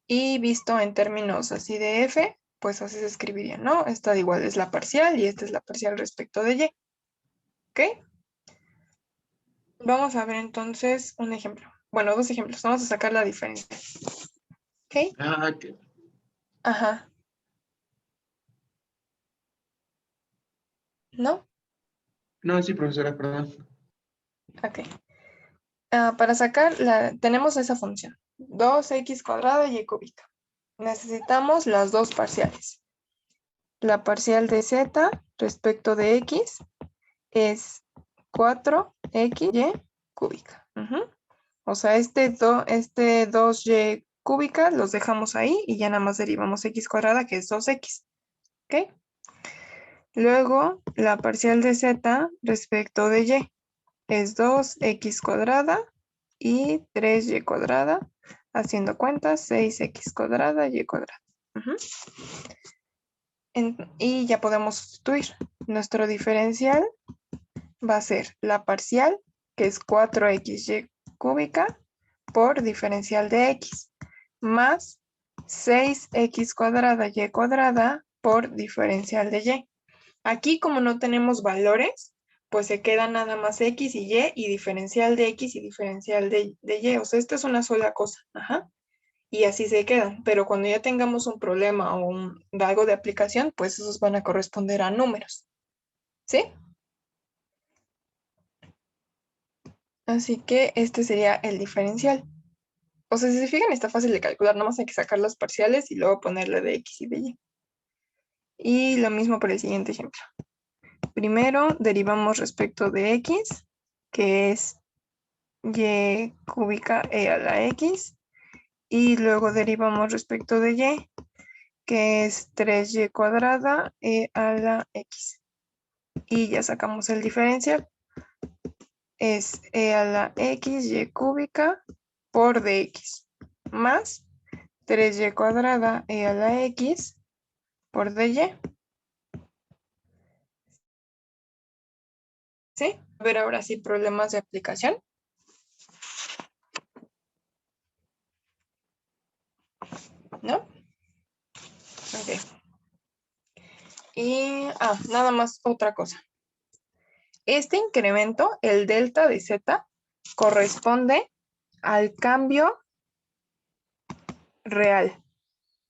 Y visto en términos así de F, pues así se escribiría, ¿no? Esta igual es la parcial y esta es la parcial respecto de Y. ¿Ok? Vamos a ver entonces un ejemplo. Bueno, dos ejemplos. Vamos a sacar la diferencia. ¿Ok? Ah, que Ajá. ¿No? no, sí, profesora, perdón. Ok. Para sacar, tenemos esa función. 2x cuadrada y cúbica. Necesitamos las dos parciales. La parcial de z respecto de x es 4xy cúbica. O sea, este 2y cúbica los dejamos ahí y ya nada más derivamos x cuadrada, que es 2x. ¿Ok? Luego, la parcial de z respecto de y es 2x cuadrada y 3y cuadrada. Haciendo cuentas, 6x cuadrada y cuadrada. Y ya podemos sustituir. Nuestro diferencial va a ser la parcial, que es 4xy cúbica, por diferencial de x, más 6x cuadrada y cuadrada por diferencial de y. Aquí, como no tenemos valores, pues se queda nada más x y diferencial de x y diferencial de y. O sea, esta es una sola cosa. Ajá. Y así se quedan. Pero cuando ya tengamos un problema o algo de aplicación, pues esos van a corresponder a números. ¿Sí? Así que este sería el diferencial. O sea, si se fijan, está fácil de calcular. Nomás hay que sacar las parciales y luego ponerle de x y de y. Y lo mismo por el siguiente ejemplo. Primero derivamos respecto de x, que es y cúbica e a la x. Y luego derivamos respecto de y, que es 3y cuadrada e a la x. Y ya sacamos el diferencial. Es e a la x y cúbica por dx, más 3y cuadrada e a la x por dy. ¿Sí? A ver ahora sí problemas de aplicación. ¿No? Ok. Y, nada más otra cosa. Este incremento, el delta de z, corresponde al cambio real.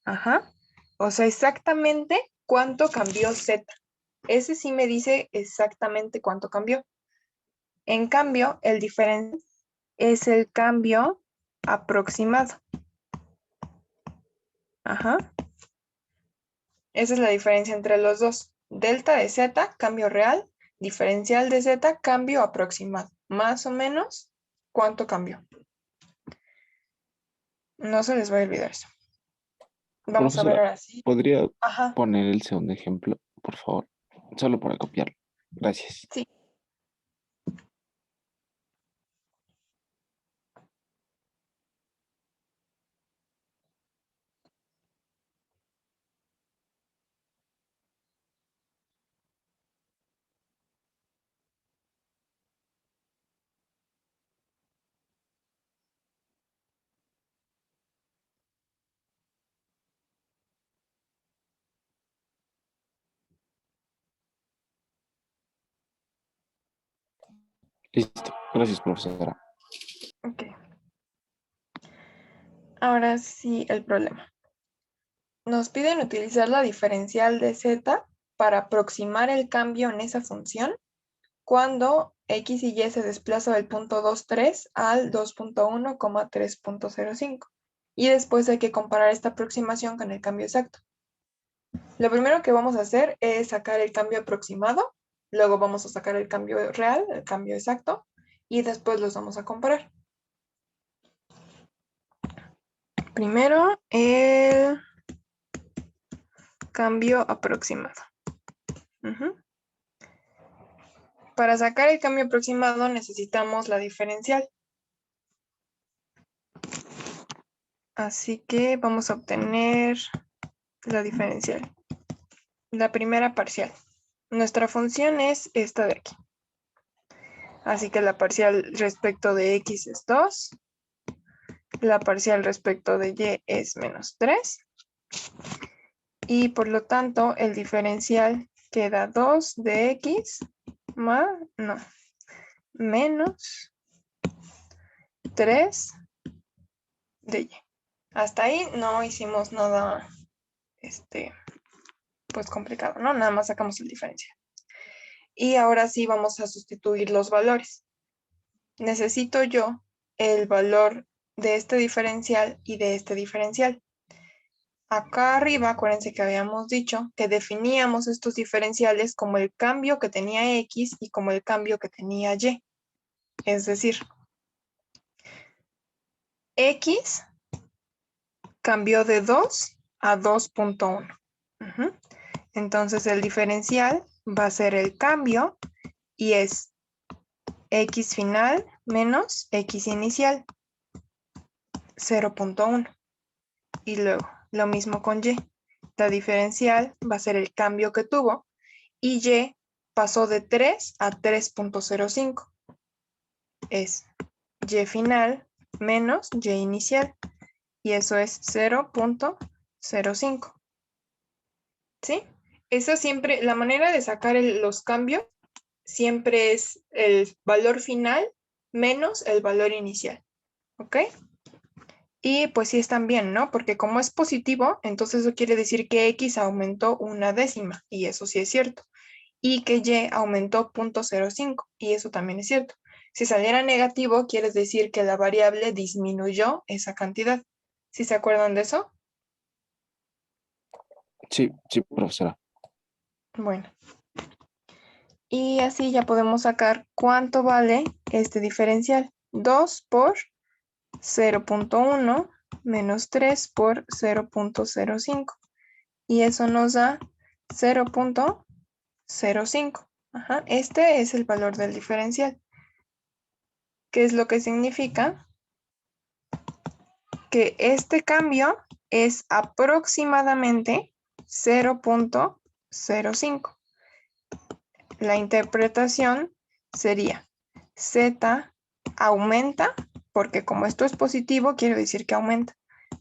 Ajá. O sea, exactamente cuánto cambió z. Ese sí me dice exactamente cuánto cambió. En cambio, el diferencial es el cambio aproximado. Ajá. Esa es la diferencia entre los dos. Delta de z, cambio real. Diferencial de z, cambio aproximado. Más o menos, ¿cuánto cambió? No se les va a olvidar eso. Vamos a ver Profesora, ahora sí. ¿podría Ajá, poner el segundo ejemplo, por favor? Solo para copiarlo. Gracias. sí. Listo. Gracias, profesora. Ok. Ahora sí el problema. Nos piden utilizar la diferencial de z para aproximar el cambio en esa función cuando x y y se desplaza del punto 2,3 al 2,1,3,05. Y después hay que comparar esta aproximación con el cambio exacto. Lo primero que vamos a hacer es sacar el cambio aproximado, luego vamos a sacar el cambio real, el cambio exacto, y después los vamos a comparar. Primero, el cambio aproximado. Ujú. Para sacar el cambio aproximado necesitamos la diferencial. Así que vamos a obtener la diferencial. La primera parcial. Nuestra función es esta de aquí. Así que la parcial respecto de x es 2. La parcial respecto de y es menos 3. Y por lo tanto, el diferencial queda 2 de x menos 3 de y. Hasta ahí no hicimos nada pues complicado, ¿no? Nada más sacamos el diferencial. Y ahora sí vamos a sustituir los valores. Necesito yo el valor de este diferencial y de este diferencial. Acá arriba, acuérdense que habíamos dicho que definíamos estos diferenciales como el cambio que tenía x y como el cambio que tenía y. Es decir, x cambió de 2 a 2.1. Entonces el diferencial va a ser el cambio y es x final menos x inicial, 0.1. Y luego, lo mismo con y. La diferencial va a ser el cambio que tuvo y y pasó de 3 a 3.05. Es y final menos y inicial. Y eso es 0.05. ¿Sí? Eso siempre, la manera de sacar los cambios siempre es el valor final menos el valor inicial. ¿Ok? Y pues sí están bien, ¿no? Porque como es positivo, entonces eso quiere decir que x aumentó una décima, y eso sí es cierto. Y que y aumentó 0.05, y eso también es cierto. Si saliera negativo, quiere decir que la variable disminuyó esa cantidad. ¿Sí se acuerdan de eso? Sí, sí, profesora. Bueno. Y así ya podemos sacar cuánto vale este diferencial. 2 por 0.1 menos 3 por 0.05. Y eso nos da 0.05. Ajá. Este es el valor del diferencial. ¿Qué es lo que significa? Que este cambio es aproximadamente 0.05. La interpretación sería z aumenta, porque como esto es positivo, quiere decir que aumenta.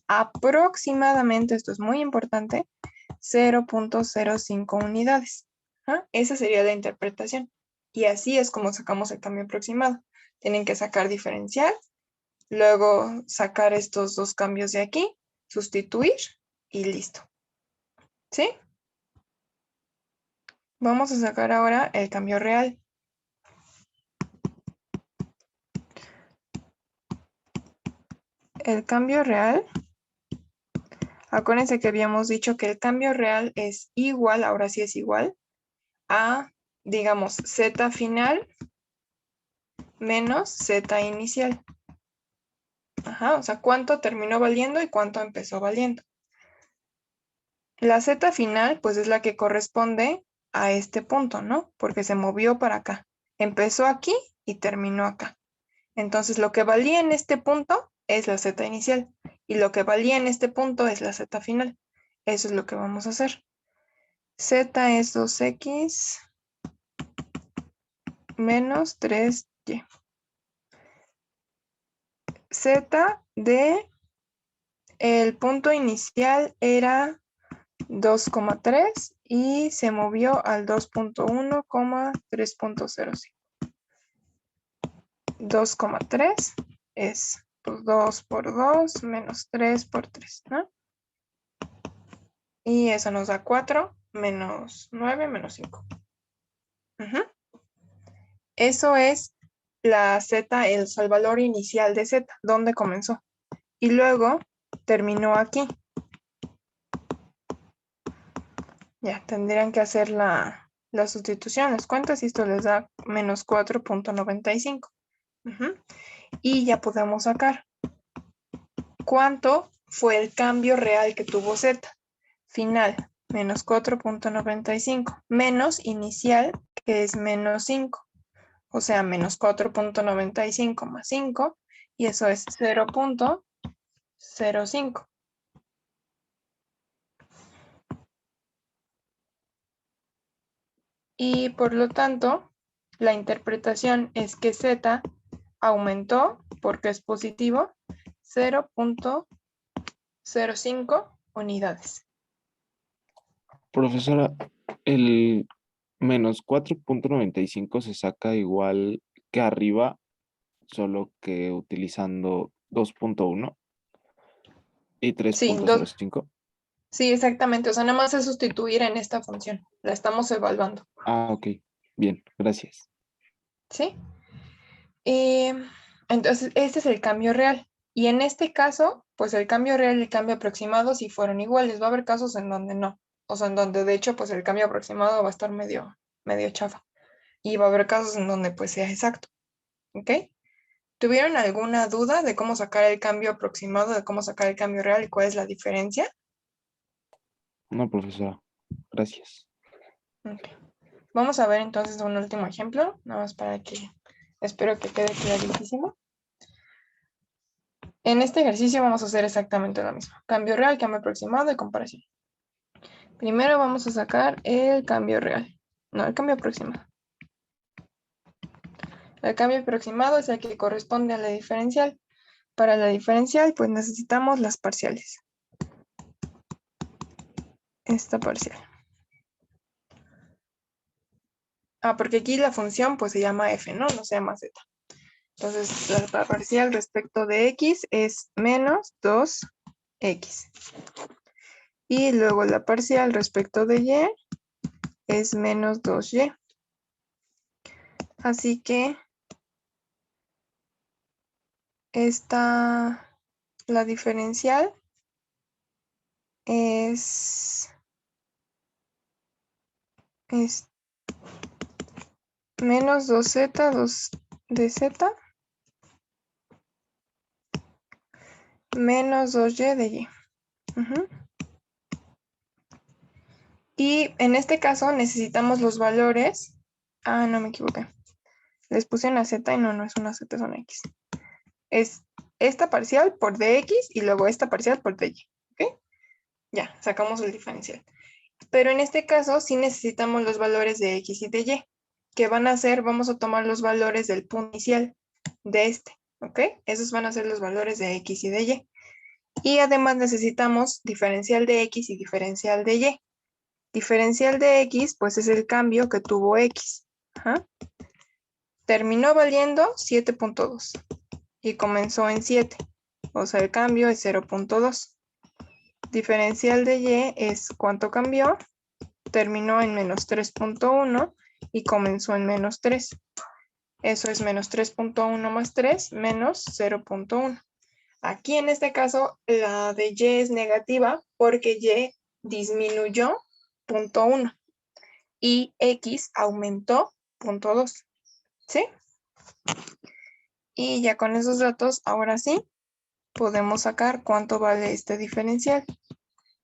Aproximadamente, esto es muy importante, 0.05 unidades. Esa sería la interpretación. Y así es como sacamos el cambio aproximado. Tienen que sacar diferencial, luego sacar estos dos cambios de aquí, sustituir y listo. ¿Sí? Vamos a sacar ahora el cambio real. El cambio real, acuérdense que habíamos dicho que el cambio real es igual, ahora sí es igual, a, digamos, z final menos z inicial. Ajá, o sea, cuánto terminó valiendo y cuánto empezó valiendo. La z final, pues es la que corresponde a este punto, ¿no? Porque se movió para acá. Empezó aquí y terminó acá. Entonces, lo que valía en este punto es la z inicial y lo que valía en este punto es la z final. Eso es lo que vamos a hacer. Z es 2x menos 3y. Z de el punto inicial era 2,3 y se movió al 2.1, 3.05. 2,3 es 2 por 2 menos 3 por 3, ¿no? Y eso nos da 4 menos 9 menos 5. Eso es la z, el valor inicial de z, donde comenzó. Y luego terminó aquí. Ya, tendrían que hacer la sustitución, las cuentas, y esto les da menos 4.95. Y ya podemos sacar cuánto fue el cambio real que tuvo z. Final menos 4.95, menos inicial, que es menos 5. O sea, menos 4.95 más 5, y eso es 0.05. Y por lo tanto, la interpretación es que Z aumentó, porque es positivo, 0.05 unidades. Profesora, el menos 4.95 se saca igual que arriba, solo que utilizando 2.1 y Sí, 3.05. sí, exactamente. O sea, nada más es sustituir en esta función. La estamos evaluando. Ah, ok. Bien, gracias. ¿Sí? Y entonces, este es el cambio real. Y en este caso, pues el cambio real y el cambio aproximado sí fueron iguales. Va a haber casos en donde no. O sea, en donde de hecho, pues el cambio aproximado va a estar medio chafa. Y va a haber casos en donde pues sea exacto. ¿Ok? ¿Tuvieron alguna duda de cómo sacar el cambio aproximado, de cómo sacar el cambio real y cuál es la diferencia? No, profesora. Gracias. Ok. Vamos a ver entonces un último ejemplo, nada más para que espero que quede clarísimo. En este ejercicio vamos a hacer exactamente lo mismo. Cambio real, cambio aproximado y comparación. Primero vamos a sacar el cambio real, no el cambio aproximado. El cambio aproximado es el que corresponde a la diferencial. Para la diferencial, pues necesitamos las parciales. Esta parcial. Porque aquí la función pues se llama f, ¿no? No se llama z. Entonces la parcial respecto de x es menos 2x. Y luego la parcial respecto de y es menos 2y. Así que la diferencial es menos 2z, 2dz, menos 2y de y. Y en este caso necesitamos los valores. No me equivoqué. Les puse una z y no es una z, es una x. Es esta parcial por dx y luego esta parcial por dy. ¿Ok? Ya, sacamos el diferencial. Pero en este caso sí necesitamos los valores de x y de y. ¿Qué van a hacer? Vamos a tomar los valores del punto inicial de este. ¿Ok? Esos van a ser los valores de x y de y. Y además necesitamos diferencial de x y diferencial de y. Diferencial de x, pues es el cambio que tuvo x. Terminó valiendo 7.2 y comenzó en 7. O sea, el cambio es 0.2. Diferencial de y es cuánto cambió. Terminó en menos 3.1 y comenzó en menos 3. Eso es menos 3.1 más 3 menos 0.1. Aquí en este caso la de y es negativa porque y disminuyó 0.1 y x aumentó 0.2. ¿Sí? Y ya con esos datos, ahora sí, podemos sacar cuánto vale este diferencial.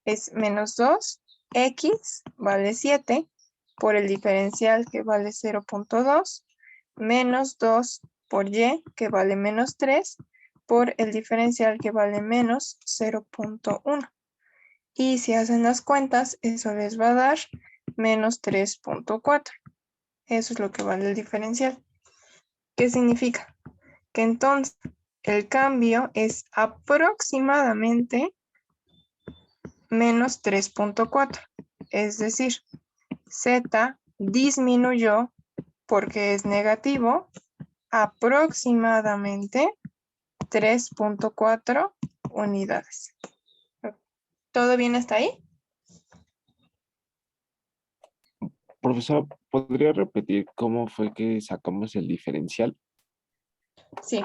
Es menos 2, x vale 7 por el diferencial que vale 0.2, menos 2 por y que vale menos 3 por el diferencial que vale menos 0.1. Y si hacen las cuentas, eso les va a dar menos 3.4. Eso es lo que vale el diferencial. ¿Qué significa? Que entonces el cambio es aproximadamente menos 3.4. Es decir, z disminuyó porque es negativo aproximadamente 3.4 unidades. ¿Todo bien hasta ahí? Profesor, ¿podría repetir cómo fue que sacamos el diferencial? Sí.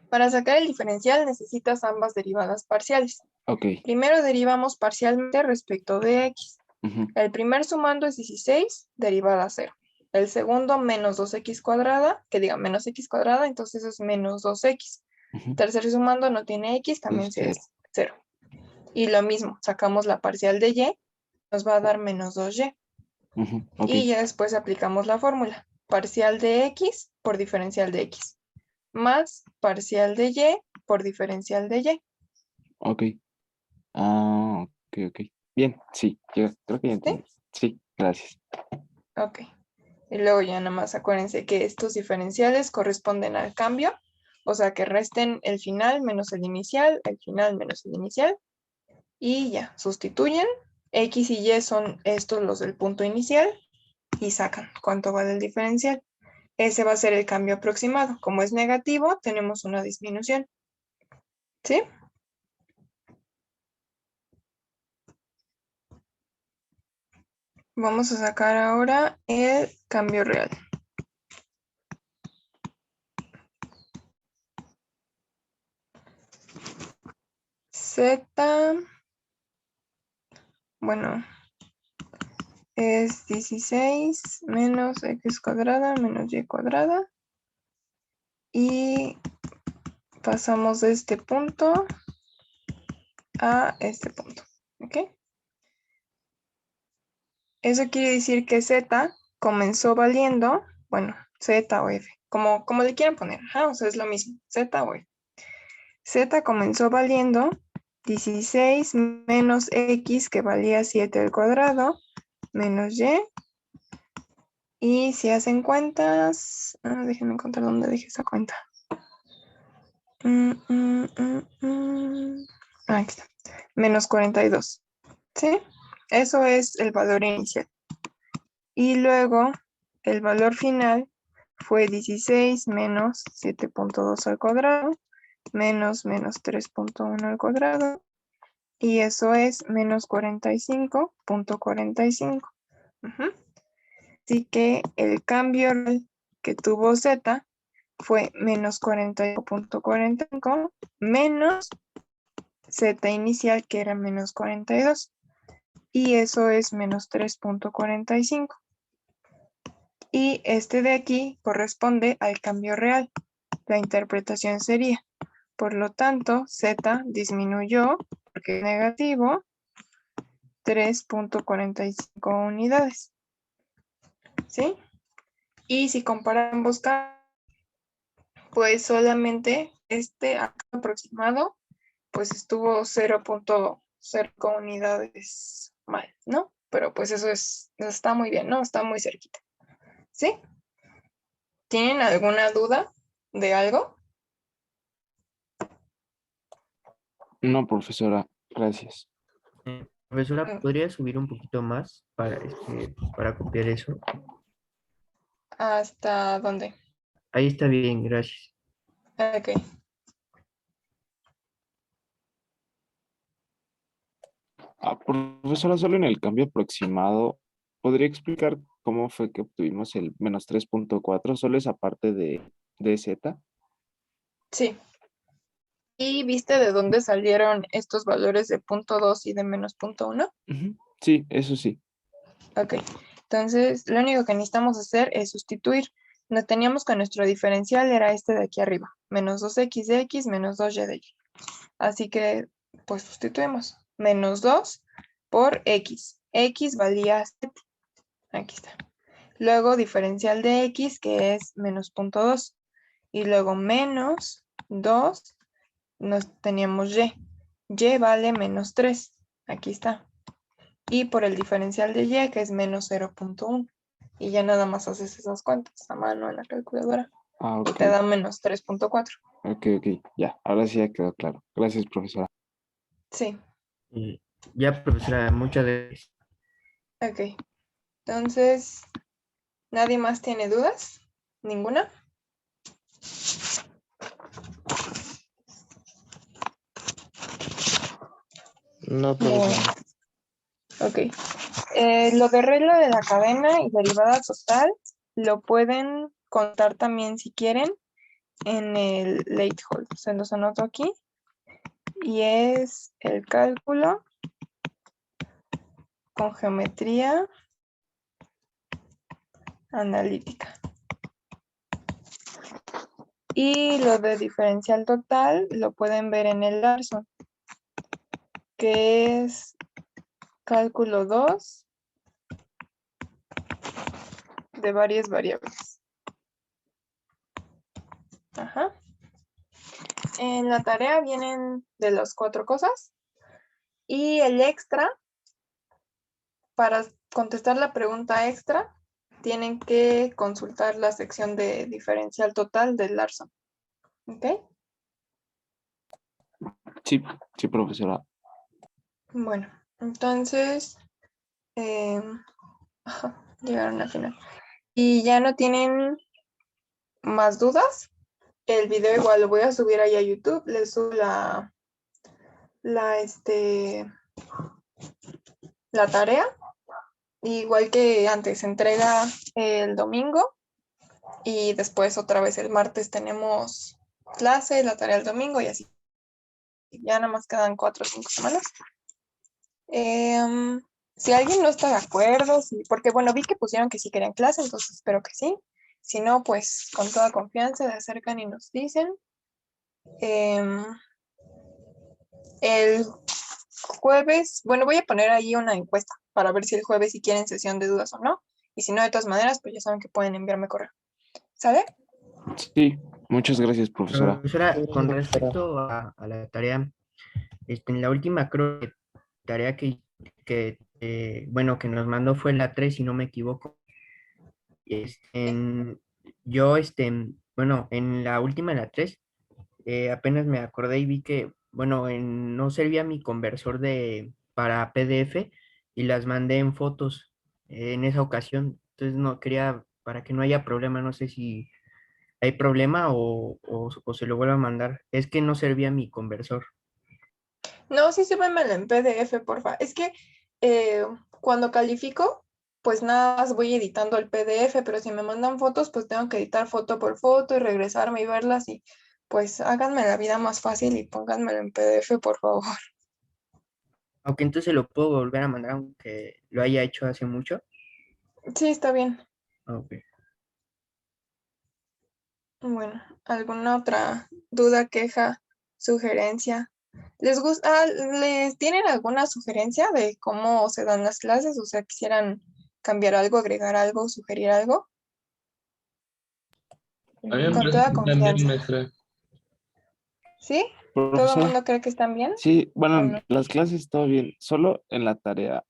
Para sacar el diferencial necesitas ambas derivadas parciales. Ok. Primero derivamos parcialmente respecto de x. El primer sumando es 16, derivada 0. El segundo menos 2x cuadrada, que diga menos x cuadrada, entonces es menos 2x. Tercer sumando no tiene x, también Es cero. es 0. Y lo mismo, sacamos la parcial de y, nos va a dar menos 2y. Ujú, ok, Y ya después aplicamos la fórmula. Parcial de x por diferencial de x. Más parcial de y por diferencial de y. ok. Ah, ok, ok. Bien, sí, creo que ya ¿Sí? entendí. Sí, gracias. Ok. Y luego ya nada más acuérdense que estos diferenciales corresponden al cambio. O sea que resten el final menos el final menos el inicial. Y ya, sustituyen. X y Y son estos los del punto inicial. Y sacan cuánto vale el diferencial. Ese va a ser el cambio aproximado. Como es negativo, tenemos una disminución. ¿Sí? Vamos a sacar ahora el cambio real. Z, bueno, es 16 menos x cuadrada menos y cuadrada. Y pasamos de este punto a este punto. ¿Ok? Eso quiere decir que z comenzó valiendo, bueno, z o f, como le quieran poner. Ajá, o sea, es lo mismo, z o f. Z comenzó valiendo 16 menos x, que valía 7 al cuadrado, menos y. Y si hacen cuentas, déjenme encontrar dónde dejé esa cuenta. Aquí está. Menos 42. ¿Sí? Eso es el valor inicial. Y luego el valor final fue 16 menos 7.2 al cuadrado, menos 3.1 al cuadrado. Y eso es menos 45.45. Así que el cambio real que tuvo z fue menos 45.45 menos z inicial, que era menos 42. Y eso es menos 3.45. Y este de aquí corresponde al cambio real. La interpretación sería, por lo tanto, z disminuyó, porque es negativo, 3.45 unidades. ¿Sí? Y si comparan ambos casos, pues solamente este aproximado, pues estuvo 0.0 unidades mal, ¿no? Pero pues eso está muy bien, ¿no? Está muy cerquita. ¿Sí? ¿Tienen alguna duda de algo? No, profesora, gracias. Profesora, Mm, ¿podría subir un poquito más para copiar eso? ¿Hasta dónde? Ahí está bien, gracias. Ok. Profesora, solo en el cambio aproximado, ¿podría explicar cómo fue que obtuvimos el menos 3.4? Solo esa parte de z. Sí. ¿Y viste de dónde salieron estos valores de 0.2 y de menos 0.1? Ujú, sí, eso sí. Ok. Entonces, lo único que necesitamos hacer es sustituir. Lo teníamos que nuestro diferencial era este de aquí arriba. Menos 2x de x menos 2y de y. Así que, pues sustituimos. Menos 2 por x. X valía 7. Aquí está. Luego diferencial de x, que es menos 0.2. Y luego menos 2, nos teníamos y. Y vale menos 3. Aquí está. Y por el diferencial de y, que es menos 0.1. Y ya nada más haces esas cuentas a mano en la calculadora. Ah, Y ok, te da menos 3.4. ok, ya, ahora sí ya quedó claro. Gracias, profesora. Sí, Eh, ya, profesora, muchas gracias. ok. Entonces, ¿nadie más tiene dudas? ¿Ninguna? No, Bueno, profesora. ok. Lo de regla de la cadena y derivada total lo pueden contar también si quieren en el late hold. Se los anoto aquí. Y es el cálculo con geometría analítica. Y lo de diferencial total lo pueden ver en el Larson, que es cálculo 2 de varias variables. Ajá. En la tarea vienen de las 4 cosas y el extra, para contestar la pregunta extra, tienen que consultar la sección de diferencial total del Larson. ¿Ok? Sí, sí, profesora. Bueno, entonces llegaron al final. Y ya no tienen más dudas. El video igual lo voy a subir ahí a YouTube. Les subo la tarea. Igual que antes, se entrega el domingo y después otra vez el martes tenemos clase, la tarea el domingo y así. Ya nada más quedan 4 o 5 semanas. Si alguien no está de acuerdo, porque bueno, vi que pusieron que sí querían clase, entonces espero que sí. Si no, pues con toda confianza se acercan y nos dicen. El jueves, bueno, voy a poner ahí una encuesta para ver si el jueves si quieren sesión de dudas o no. Y si no, de todas maneras, pues ya saben que pueden enviarme correo. ¿Sale? Sí, muchas gracias, profesora. Profesora, con respecto a la tarea, en la última creo que tarea bueno, que nos mandó fue la 3 si no me equivoco. Yo, bueno, en la última, la 3 apenas me acordé y vi que, bueno, no servía mi conversor para PDF y las mandé en fotos en esa ocasión. Entonces no quería, para que no haya problema, no sé si hay problema o se lo vuelvo a mandar. Es que no servía mi conversor. No, sí, súbemelo en PDF, porfa. Es que cuando califico, pues nada más voy editando el PDF, pero si me mandan fotos, pues tengo que editar foto por foto y regresarme y verlas y pues háganme la vida más fácil y pónganmelo en PDF, por favor. Aunque entonces lo puedo volver a mandar aunque lo haya hecho hace mucho. Sí, está bien. Ok. Bueno, ¿alguna otra duda, queja, sugerencia? ¿Les tienen alguna sugerencia de cómo se dan las clases? O sea, quisieran cambiar algo, agregar algo, sugerir algo. A mí me Con parece toda que también, confianza. maestra. ¿Sí? ¿Todo el Profesora, mundo cree que están bien? sí, ¿O bueno, no? las clases todo bien, solo en la tarea.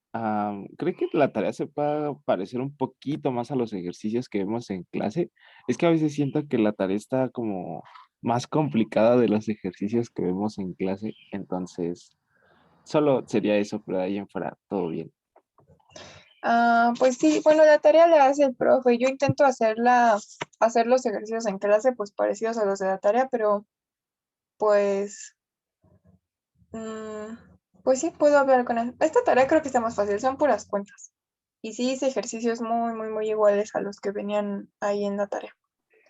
¿Cree que la tarea se pueda parecer un poquito más a los ejercicios que vemos en clase? Es que a veces siento que la tarea está como más complicada de los ejercicios que vemos en clase, entonces solo sería eso, pero de ahí en fuera todo bien. Pues sí, bueno, la tarea la hace el profe. Yo intento hacer los ejercicios en clase, pues parecidos a los de la tarea, pero pues, mm, pues sí, puedo hablar con él. Esta tarea creo que está más fácil, son puras cuentas. Y sí hice ejercicios muy, muy, muy iguales a los que venían ahí en la tarea.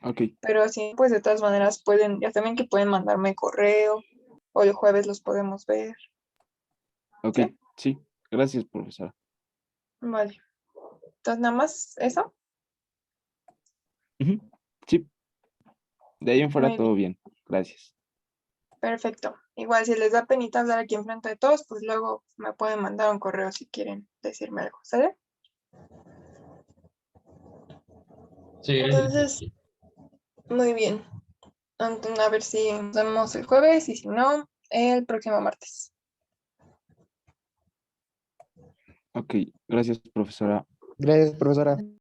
Ok, Pero sí, pues de todas maneras pueden, ya también que pueden mandarme correo o el jueves los podemos ver. ok, ¿Sí? sí, gracias, profesora. Vale. Entonces, nada más eso. Ujú, sí, de ahí en fuera Muy bien. todo bien, gracias. Perfecto. Igual si les da penita hablar aquí enfrente de todos, pues luego me pueden mandar un correo si quieren decirme algo, ¿sale? Sí, Entonces, muy bien. Entonces, a ver si nos vemos el jueves y si no, el próximo martes. Ok, gracias, profesora. Gracias, profesora.